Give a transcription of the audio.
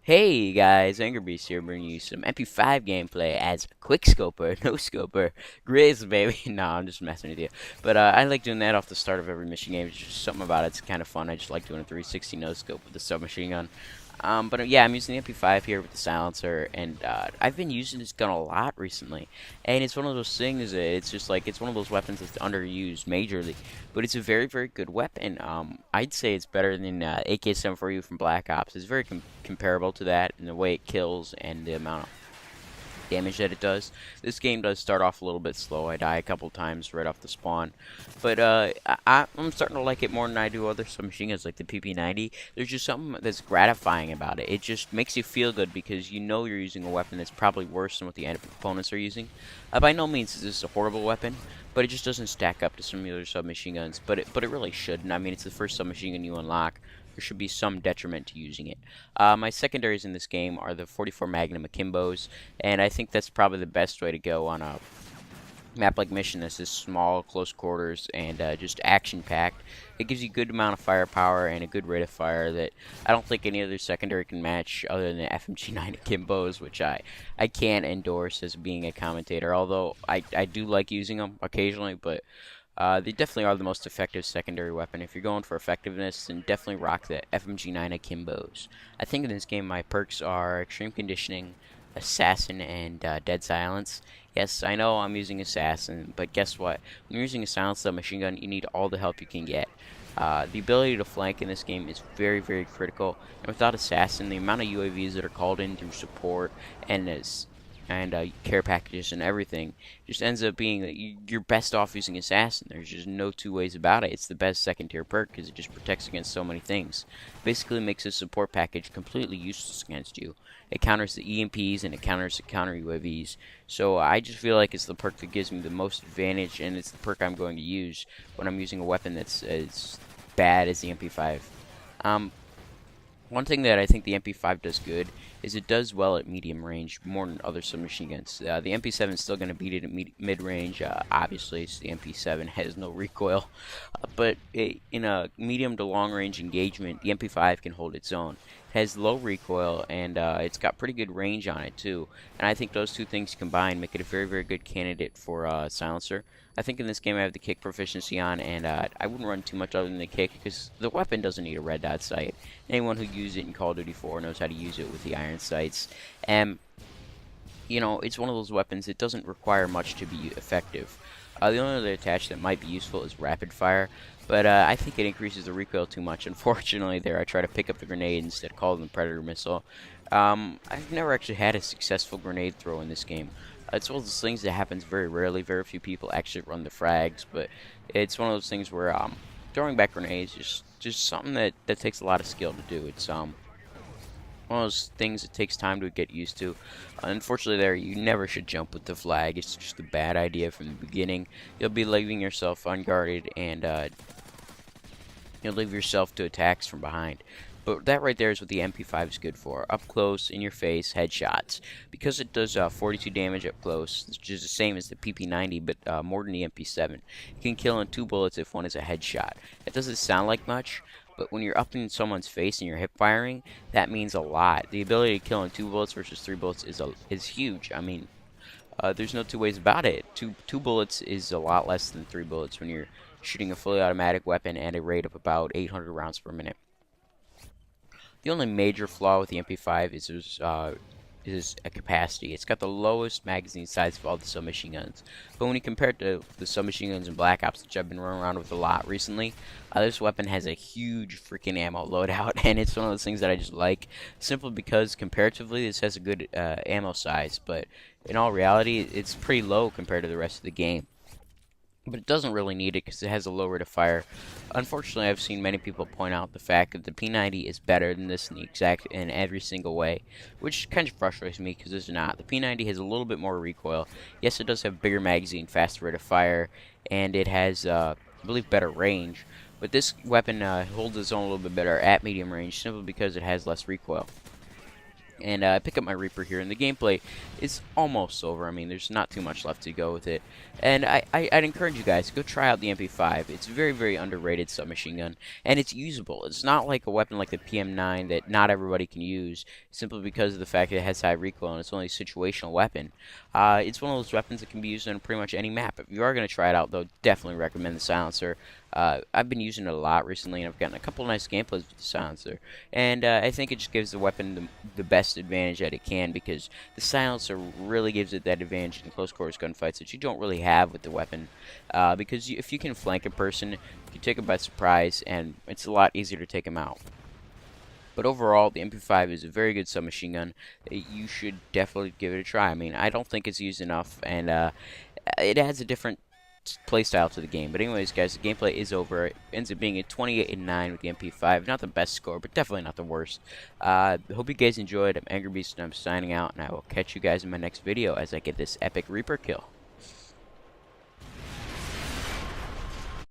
Hey guys, AngerBeast here bringing you some MP5 gameplay as Quickscoper, No Scoper, Grizz baby. No, I'm just messing with you. But I like doing that off the start of every mission game. It's just something about it's kind of fun. I just like doing a 360 no scope with the submachine gun. But yeah, I'm using the MP5 here with the silencer, and I've been using this gun a lot recently. And it's one of those things. It's just like it's one of those weapons that's underused majorly, but it's a very, very good weapon. I'd say it's better than AK-74U from Black Ops. It's very comparable to that in the way it kills and the amount of damage that it does. This game does start off a little bit slow. I die a couple times right off the spawn, but I'm starting to like it more than I do other submachine guns like the PP90. There's just something that's gratifying about it. It just makes you feel good because you know you're using a weapon that's probably worse than what the opponents are using. By no means is this a horrible weapon, but it just doesn't stack up to some of the other submachine guns. But it really shouldn't. I mean, it's the first submachine gun you unlock. There should be some detriment to using it. My secondaries in this game are the 44 Magnum Akimbos, and I think that's probably the best way to go on a map like Mission. This is small, close quarters, and just action-packed. It gives you a good amount of firepower and a good rate of fire that I don't think any other secondary can match other than the FMG9 Akimbos, which I can't endorse as being a commentator, although I do like using them occasionally, but they definitely are the most effective secondary weapon. If you're going for effectiveness, then definitely rock the FMG9 Akimbos. I think in this game my perks are Extreme Conditioning, Assassin, and Dead Silence. Yes, I know I'm using Assassin, but guess what? When you're using a silenced submachine gun, you need all the help you can get. The ability to flank in this game is very, very critical. And without Assassin, the amount of UAVs that are called in through support and care packages and everything just ends up being that you're best off using Assassin. There's just no two ways about it. It's the best second tier perk because it just protects against so many things. Basically makes a support package completely useless against you. It counters the EMPs and it counters the counter UAVs. So I just feel like it's the perk that gives me the most advantage, and it's the perk I'm going to use when I'm using a weapon that's as bad as the MP5. One thing that I think the MP5 does good is it does well at medium range more than other submachine guns. The MP7 is still going to beat it at mid range. Obviously, the MP7 has no recoil, in a medium to long range engagement, the MP5 can hold its own. It has low recoil and it's got pretty good range on it too. And I think those two things combined make it a very, very good candidate for silencer. I think in this game I have the kick proficiency on, and I wouldn't run too much other than the kick because the weapon doesn't need a red dot sight. Anyone who used it in Call of Duty 4 knows how to use it with the iron sights. And, you know, it's one of those weapons, it doesn't require much to be effective. The only other attach that might be useful is rapid fire, but I think it increases the recoil too much. Unfortunately, there I try to pick up the grenade instead of calling the Predator missile. I've never actually had a successful grenade throw in this game. It's one of those things that happens very rarely. Very few people actually run the frags, but it's one of those things where throwing back grenades is just something that takes a lot of skill to do. It's one of those things that takes time to get used to. Unfortunately, there you never should jump with the flag. It's just a bad idea from the beginning. You'll be leaving yourself unguarded, and you'll leave yourself to attacks from behind. But that right there is what the MP5 is good for. Up close, in your face, headshots. Because it does 42 damage up close, which is the same as the PP90, but more than the MP7. You can kill in 2 bullets if one is a headshot. It doesn't sound like much, but when you're up in someone's face and you're hip firing, that means a lot. The ability to kill in 2 bullets versus 3 bullets is huge. I mean, there's no two ways about it. Two bullets is a lot less than 3 bullets when you're shooting a fully automatic weapon at a rate of about 800 rounds per minute. The only major flaw with the MP5 is a capacity. It's got the lowest magazine size of all the submachine guns. But when you compare it to the submachine guns in Black Ops, which I've been running around with a lot recently, this weapon has a huge freaking ammo loadout, and it's one of those things that I just like, simply because comparatively this has a good ammo size, but in all reality, it's pretty low compared to the rest of the game. But it doesn't really need it because it has a low rate of fire. Unfortunately, I've seen many people point out the fact that the P90 is better than this in every single way, which kind of frustrates me because it's not. The P90 has a little bit more recoil. Yes, it does have bigger magazine, faster rate of fire, and it has, I believe, better range. But this weapon holds its own a little bit better at medium range simply because it has less recoil. And I pick up my Reaper here, and the gameplay is almost over. I mean, there's not too much left to go with it. And I'd encourage you guys to go try out the MP5. It's a very, very underrated submachine gun, and it's usable. It's not like a weapon like the PM9 that not everybody can use, simply because of the fact that it has high recoil and it's only a situational weapon. It's one of those weapons that can be used on pretty much any map. If you are going to try it out, though, definitely recommend the silencer. I've been using it a lot recently, and I've gotten a couple nice gameplays with the silencer. And I think it just gives the weapon the best advantage that it can, because the silencer really gives it that advantage in close quarters gunfights that you don't really have with the weapon. Because if you can flank a person, you take them by surprise, and it's a lot easier to take them out. But overall, the MP5 is a very good submachine gun. You should definitely give it a try. I mean, I don't think it's used enough, and it adds a different playstyle to the game. But anyways, guys, the gameplay is over. It ends up being a 28-9 with the MP5. Not the best score, but definitely not the worst. Hope you guys enjoyed. I'm Angry Beast, and I'm signing out, and I will catch you guys in my next video as I get this epic Reaper kill.